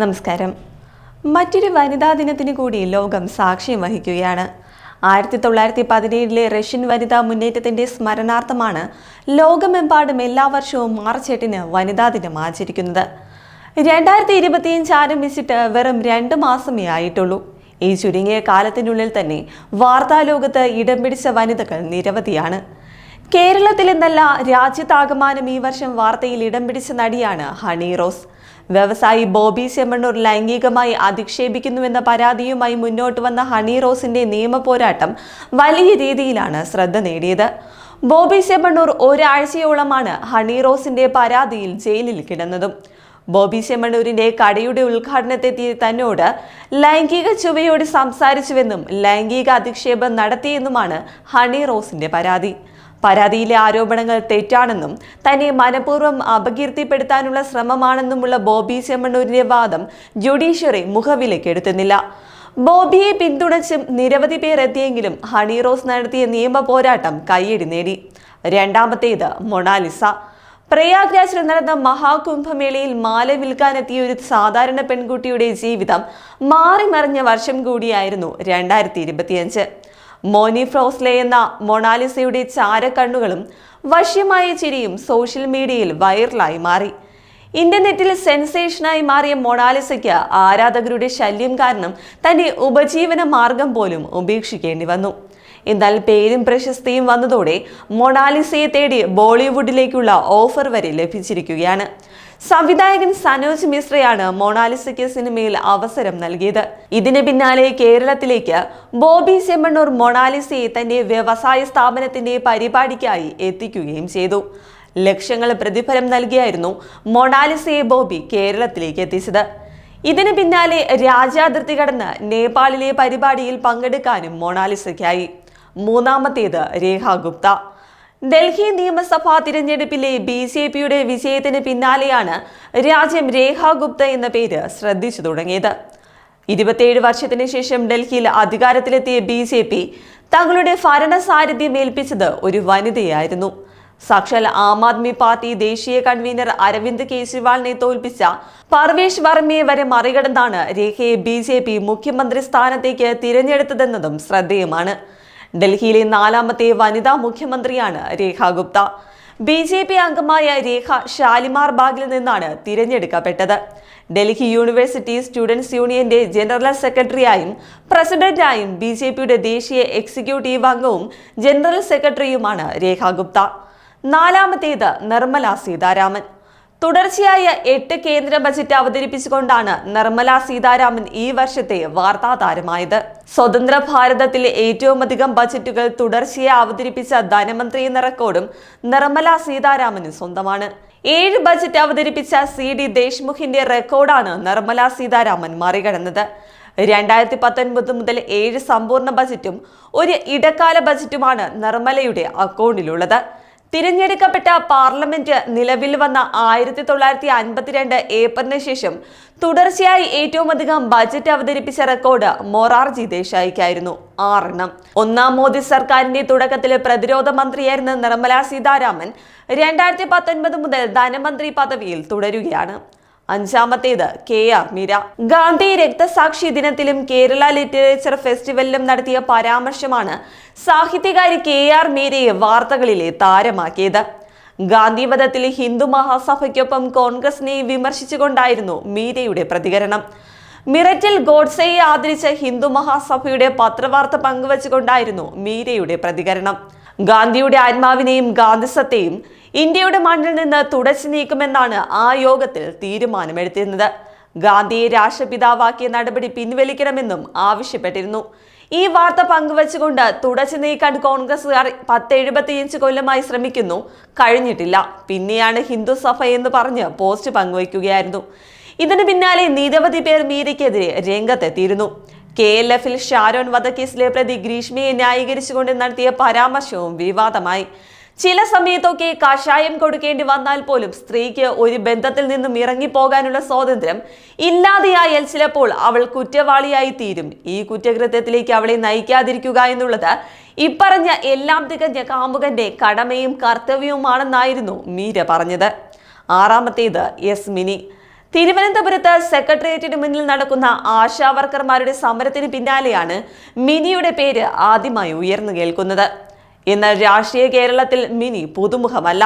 നമസ്കാരം. മറ്റൊരു വനിതാ ദിനത്തിന് കൂടി ലോകം സാക്ഷ്യം വഹിക്കുകയാണ്. 1917 റഷ്യൻ വനിതാ മുന്നേറ്റത്തിന്റെ സ്മരണാർത്ഥമാണ് ലോകമെമ്പാടും എല്ലാ വർഷവും മാർച്ച് 8 വനിതാ ദിനം ആചരിക്കുന്നത്. 2025 ആരംഭിച്ചിട്ട് വെറും 2 മാസമേ ആയിട്ടുള്ളൂ. ഈ ചുരുങ്ങിയ കാലത്തിനുള്ളിൽ തന്നെ വാർത്താലോകത്ത് ഇടം പിടിച്ച വനിതകൾ നിരവധിയാണ്. കേരളത്തിൽ എന്നല്ല രാജ്യത്താകമാനം ഈ വർഷം വാർത്തയിൽ ഇടം പിടിച്ച നടിയാണ് ഹണി റോസ്. വ്യവസായി ബോബി ചെമ്മണ്ണൂർ ലൈംഗികമായി അധിക്ഷേപിക്കുന്നുവെന്ന പരാതിയുമായി മുന്നോട്ട് വന്ന ഹണി റോസിന്റെ നിയമ പോരാട്ടം വലിയ രീതിയിലാണ് ശ്രദ്ധ നേടിയത്. ബോബി ചെമ്മണ്ണൂർ ഒരാഴ്ചയോളമാണ് ഹണി റോസിന്റെ പരാതിയിൽ ജയിലിൽ കിടന്നതും. ബോബി ചെമ്മണ്ണൂരിന്റെ കടയുടെ ഉദ്ഘാടനത്തെത്തിയ തന്നോട് ലൈംഗിക ചുവയോട് സംസാരിച്ചുവെന്നും ലൈംഗിക അധിക്ഷേപം നടത്തിയെന്നുമാണ് ഹണി റോസിന്റെ പരാതി. പരാതിയിലെ ആരോപണങ്ങൾ തെറ്റാണെന്നും തന്നെ മനഃപൂർവ്വം അപകീർത്തിപ്പെടുത്താനുള്ള ശ്രമമാണെന്നുമുള്ള ബോബി ചെമ്മണ്ണൂരിന്റെ വാദം ജുഡീഷ്യറി മുഖവിലക്കെടുത്തുന്നില്ല. ബോബിയെ പിന്തുണച്ചും നിരവധി പേർ എത്തിയെങ്കിലും ഹണി റോസ് നടത്തിയ നിയമ പോരാട്ടം കയ്യടി നേടി. രണ്ടാമത്തേത് മൊണാലിസ. പ്രയാഗ്രാജിൽ നടന്ന മഹാകുംഭമേളയിൽ മാല വിൽക്കാനെത്തിയ ഒരു സാധാരണ പെൺകുട്ടിയുടെ ജീവിതം മാറിമറിഞ്ഞ വർഷം കൂടിയായിരുന്നു 2025. മോനി ഫ്രോസ്ലെ എന്ന മൊണാലിസയുടെ ചാരക്കണ്ണുകളും വശ്യമായ ചിരിയും സോഷ്യൽ മീഡിയയിൽ വൈറലായി മാറി. ഇന്റർനെറ്റിൽ സെൻസേഷനായി മാറിയ മൊണാലിസയ്ക്ക് ആരാധകരുടെ ശല്യം കാരണം തന്റെ ഉപജീവന മാർഗം പോലും ഉപേക്ഷിക്കേണ്ടി വന്നു. എന്നാൽ പേരും പ്രശസ്തിയും വന്നതോടെ മൊണാലിസയെ തേടി ബോളിവുഡിലേക്കുള്ള ഓഫർ വരെ ലഭിച്ചിരിക്കുകയാണ്. സംവിധായകൻ സനോജ് മിശ്രയാണ് മൊണാലിസയ്ക്ക് സിനിമയിൽ അവസരം നൽകിയത്. ഇതിന് പിന്നാലെ കേരളത്തിലേക്ക് ബോബി ചെമ്മണ്ണൂർ മൊണാലിസയെ തന്റെ വ്യവസായ സ്ഥാപനത്തിന്റെ പരിപാടിക്കായി എത്തിക്കുകയും ചെയ്തു. ലക്ഷങ്ങൾ പ്രതിഫലം നൽകിയായിരുന്നു മൊണാലിസയെ ബോബി കേരളത്തിലേക്ക് എത്തിച്ചത്. ഇതിന് പിന്നാലെ രാജ്യാതിർത്തി കടന്ന് നേപ്പാളിലെ പരിപാടിയിൽ പങ്കെടുക്കാനും മൊണാലിസയ്ക്കായി. മൂന്നാമത്തേത് രേഖ ഗുപ്ത. ഡൽഹി നിയമസഭാ തിരഞ്ഞെടുപ്പിലെ BJPയുടെ വിജയത്തിന് പിന്നാലെയാണ് രാജ്യം രേഖ ഗുപ്ത എന്ന പേര് ശ്രദ്ധിച്ചു തുടങ്ങിയത്. 27 വർഷത്തിന് ശേഷം ഡൽഹിയിൽ അധികാരത്തിലെത്തിയ BJP തങ്ങളുടെ ഭരണ സാരഥ്യം ഏൽപ്പിച്ചത് ഒരു വനിതയായിരുന്നു. സാക്ഷാൽ ആം ആദ്മി പാർട്ടി ദേശീയ കൺവീനർ അരവിന്ദ് കെജ്രിവാളിനെ തോൽപ്പിച്ച പർവേഷ് വർമ്മയെ വരെ മറികടന്നാണ് രേഖയെ BJP മുഖ്യമന്ത്രി സ്ഥാനത്തേക്ക് തിരഞ്ഞെടുത്തതെന്നതും ശ്രദ്ധേയമാണ്. ഡൽഹിയിലെ 4ാമത്തെ വനിതാ മുഖ്യമന്ത്രിയാണ് രേഖ ഗുപ്ത. BJP അംഗമായ രേഖ ഷാലിമാർ ബാഗിൽ നിന്നാണ് തിരഞ്ഞെടുക്കപ്പെട്ടത്. ഡൽഹി യൂണിവേഴ്സിറ്റി സ്റ്റുഡൻസ് യൂണിയന്റെ ജനറൽ സെക്രട്ടറിയായും പ്രസിഡന്റായും BJPയുടെ ദേശീയ എക്സിക്യൂട്ടീവ് അംഗവും ജനറൽ സെക്രട്ടറിയുമാണ് രേഖ ഗുപ്ത. 4ാമത്തേത് നിർമ്മല സീതാരാമൻ. തുടർച്ചയായ 8 കേന്ദ്ര ബജറ്റ് അവതരിപ്പിച്ചുകൊണ്ടാണ് നിർമ്മല സീതാരാമൻ ഈ വർഷത്തെ വാർത്താ താരമായത്. സ്വതന്ത്ര ഭാരതത്തിലെ ഏറ്റവും അധികം ബജറ്റുകൾ തുടർച്ചയായി അവതരിപ്പിച്ച ധനമന്ത്രി എന്ന റെക്കോർഡും നിർമ്മല സീതാരാമന് സ്വന്തമാണ്. 7 ബജറ്റ് അവതരിപ്പിച്ച CD ദേശ്മുഖിന്റെ റെക്കോർഡാണ് നിർമ്മല സീതാരാമൻ മറികടന്നത്. 2019 മുതൽ 7 സമ്പൂർണ്ണ ബജറ്റും ഒരു ഇടക്കാല ബജറ്റുമാണ് നിർമ്മലയുടെ അക്കൗണ്ടിലുള്ളത്. തിരഞ്ഞെടുക്കപ്പെട്ട പാർലമെന്റ് നിലവിൽ വന്ന 1952 ഏപ്രിലിന് ശേഷം തുടർച്ചയായി ഏറ്റവും അധികം ബജറ്റ് അവതരിപ്പിച്ച റെക്കോർഡ് മൊറാർജി ദേശായിക്കായിരുന്നു, 6 എണ്ണം. 1ാം മോദി സർക്കാരിന്റെ തുടക്കത്തിൽ പ്രതിരോധ മന്ത്രിയായിരുന്ന നിർമ്മല സീതാരാമൻ 2019 മുതൽ ധനമന്ത്രി പദവിയിൽ തുടരുകയാണ്. 5ാമത്തേത് KR മീര. ഗാന്ധി രക്തസാക്ഷി ദിനത്തിലും കേരള ലിറ്ററേച്ചർ ഫെസ്റ്റിവലിലും നടത്തിയ പരാമർശമാണ് സാഹിത്യകാരി KR മീരയെ വാർത്തകളിലെ താരമാക്കിയത്. ഗാന്ധി വധത്തിൽ ഹിന്ദു മഹാസഭയ്ക്കൊപ്പം കോൺഗ്രസിനെ വിമർശിച്ചുകൊണ്ടായിരുന്നു മീരയുടെ പ്രതികരണം. മിററ്റിൽ ഗോഡ്സെയെ ആദരിച്ച ഹിന്ദു മഹാസഭയുടെ പത്രവാർത്ത പങ്കുവച്ചുകൊണ്ടായിരുന്നു മീരയുടെ പ്രതികരണം. ഗാന്ധിയുടെ ആത്മാവിനെയും ഗാന്ധിസത്തെയും ഇന്ത്യയുടെ മണ്ണിൽ നിന്ന് തുടച്ചു നീക്കുമെന്നാണ് ആ യോഗത്തിൽ തീരുമാനമെടുത്തിരുന്നത്. ഗാന്ധിയെ രാഷ്ട്രപിതാവാക്കിയ നടപടി പിൻവലിക്കണമെന്നും ആവശ്യപ്പെട്ടിരുന്നു. ഈ വാർത്ത പങ്കുവച്ചുകൊണ്ട് തുടച്ചു നീക്കാൻ കോൺഗ്രസുകാർ 1075 കൊല്ലമായി ശ്രമിക്കുന്നു, കഴിഞ്ഞിട്ടില്ല. പിന്നെയാണ് ഹിന്ദു സഭ എന്ന് പറഞ്ഞ് പോസ്റ്റ് പങ്കുവയ്ക്കുകയായിരുന്നു. ഇതിന് പിന്നാലെ നിരവധി പേർ മീരയ്ക്കെതിരെ രംഗത്തെത്തിയിരുന്നു. KLFൽ ഷാരോൺ വധക്കേസിലെ പ്രതി ഗ്രീഷ്മയെ ന്യായീകരിച്ചുകൊണ്ട് നടത്തിയ പരാമർശവും വിവാദമായി. ചില സമയത്തൊക്കെ കഷായം കൊടുക്കേണ്ടി വന്നാൽ പോലും സ്ത്രീക്ക് ഒരു ബന്ധത്തിൽ നിന്നും ഇറങ്ങിപ്പോകാനുള്ള സ്വാതന്ത്ര്യം ഇല്ലാതെയായാൽ ചിലപ്പോൾ അവൾ കുറ്റവാളിയായി തീരും. ഈ കുറ്റകൃത്യത്തിലേക്ക് അവളെ നയിക്കാതിരിക്കുക എന്നുള്ളത് ഇപ്പറഞ്ഞ എല്ലാം തികഞ്ഞ കാമുകന്റെ കടമയും കർത്തവ്യവുമാണെന്നായിരുന്നു മീര പറഞ്ഞത്. 6ാമത്തേത് യസ്മിനി. തിരുവനന്തപുരത്ത് സെക്രട്ടേറിയറ്റിന് മുന്നിൽ നടക്കുന്ന ആശാവർക്കർമാരുടെ സമരത്തിന് പിന്നാലെയാണ് മിനിയുടെ പേര് ആദ്യമായി ഉയർന്നു കേൾക്കുന്നത്. എന്നാൽ രാഷ്ട്രീയ കേരളത്തിൽ മിനി പുതുമുഖമല്ല.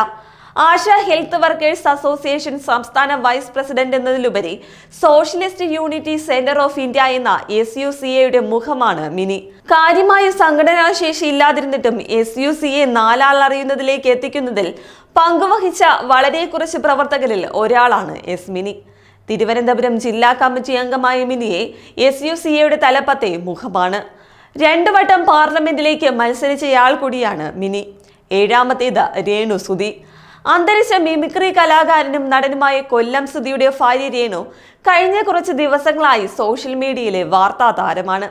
ആശ ഹെൽത്ത് വർക്കേഴ്സ് അസോസിയേഷൻ സംസ്ഥാന വൈസ് പ്രസിഡന്റ് എന്നതിലുപരി socialist unity centre of India എന്ന SUCA മുഖമാണ് മിനി. കാര്യമായ സംഘടനാശേഷി ഇല്ലാതിരുന്നിട്ടും SUCA നാലാൾ അറിയുന്നതിലേക്ക് എത്തിക്കുന്നതിൽ പങ്കുവഹിച്ച വളരെ കുറച്ച് പ്രവർത്തകരിൽ ഒരാളാണ് മിനി. തിരുവനന്തപുരം ജില്ലാ കമ്മിറ്റി അംഗമായ മിനിയെ SUCA തലപ്പത്തെ മുഖമാണ്. 2 വട്ടം പാർലമെന്റിലേക്ക് മത്സരിച്ചയാൾ കൂടിയാണ് മിനി. 7ാമത്തേത് രേണു സുധി. അന്തരിച്ച മിമിക്രി കലാകാരനും നടനുമായ കൊല്ലം സുധിയുടെ ഭാര്യ രേണു കഴിഞ്ഞ കുറച്ച് ദിവസങ്ങളായി സോഷ്യൽ മീഡിയയിലെ വാർത്താ താരമാണ്.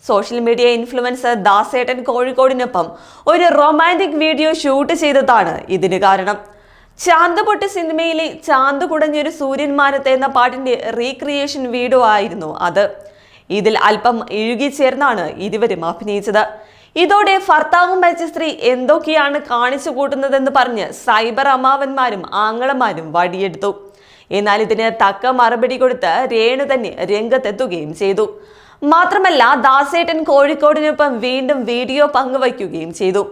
സോഷ്യൽ മീഡിയ ഇൻഫ്ലുവൻസർ ദാസേട്ടൻ കോഴിക്കോടിനൊപ്പം ഒരു റൊമാൻറ്റിക് വീഡിയോ ഷൂട്ട് ചെയ്തതാണ് ഇതിന് കാരണം. ചാന്തുപൊട്ട് സിനിമയിലെ ചാന്തു കുടഞ്ഞൊരു സൂര്യന്മാനത്ത് എന്ന പാട്ടിന്റെ റീക്രിയേഷൻ വീഡിയോ ആയിരുന്നു അത്. ഇതിൽ അല്പം ഇഴുകിച്ചേർന്നാണ് ഇരുവരും അഭിനയിച്ചത്. ഇതോടെ ഭർത്താവും മരിച്ച സ്ത്രീ എന്തൊക്കെയാണ് കാണിച്ചു കൂട്ടുന്നതെന്ന് പറഞ്ഞ് സൈബർ അമ്മാവന്മാരും ആങ്ങളമാരും വടിയെടുത്തു. എന്നാൽ ഇതിന് തക്ക മറുപടി കൊടുത്ത് രേണു തന്നെ രംഗത്തെത്തുകയും ചെയ്തു. മാത്രമല്ല, ദാസേട്ടൻ കോഴിക്കോടിനൊപ്പം വീണ്ടും വീഡിയോ പങ്കുവയ്ക്കുകയും ചെയ്തു.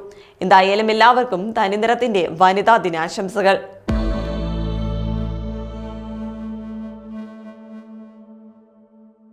എന്തായാലും എല്ലാവർക്കും തനിനിറത്തിന്റെ വനിതാ ദിനാശംസകൾ.